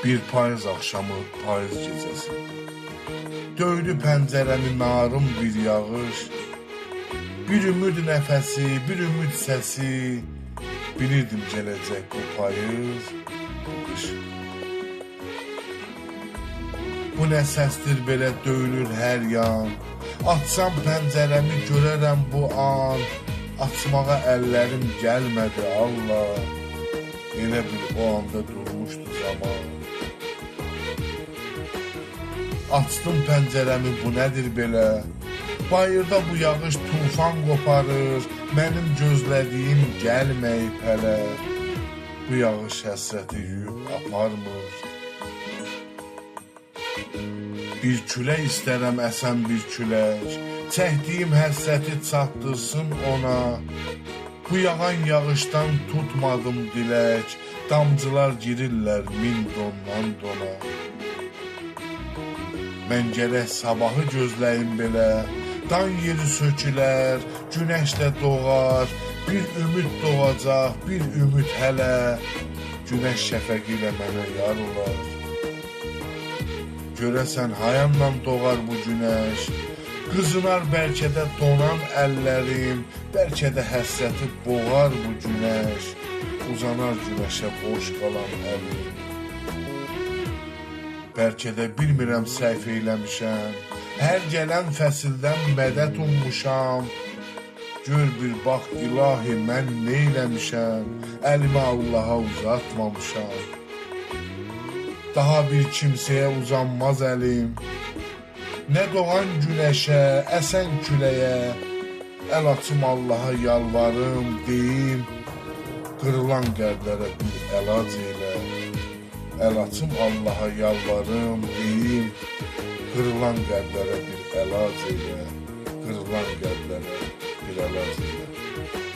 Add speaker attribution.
Speaker 1: Bir payız axşamı, payız gecəsi. Döydü pəncərəmi narım bir yağış. Bir ümid nəfəsi, bir ümid səsi. Bilirdim gələcək bu payız, bu qış. Bu nə səsdir belə döyülür hər yan. Açsam pəncərəmi görərəm bu an. Açmağa əllərim gəlmədi Allah. Elə bir o anda durmuşdu zaman. Açdım pəncərəmi, bu nədir belə? Bayırda bu yağış tufan qoparır. Mənim gözlədiyim gəlməyib hələ. Bu yağış həsrəti yuyub aparmır. Bir külək istərəm əsən bir külək. Çəkdiyim həsrəti çatdırsın ona. Bu yağan yağışdan tutmadım dilək. Damcılar girirlər min dondan dona. Mən gərək sabahı gözləyim belə. Dan yeri sökülər, günəş də doğar. Bir ümid doğacaq, bir ümid hələ. Günəş şəfəqi ilə mənə yar olar. Görəsən hayandan doğar bu günəş? Qızınar bəlkə də donan əllərim. Bəlkə də həsrəti boğar bu günəş. Uzanar günəşə boş qalan əlim. Bəlkə də bilmirəm səhv eyləmişəm. Hər gələn fəsildən mədət ummuşam. Gör bir bax ilahi mən neyləmişəm. Əlimi Allaha uzatmamışam. Daha bir kimsəyə uzanmaz əlim. Nə doğan günəşə, əsən küləyə. Əl açım Allaha yalvarım, deyim. Qırılan qəlblərə bir əlac elə. Əl açım Allaha yalvarım, deyim. Qırılan qəlblərə bir əlac elə. Qırılan qəlblərə bir əlac elə.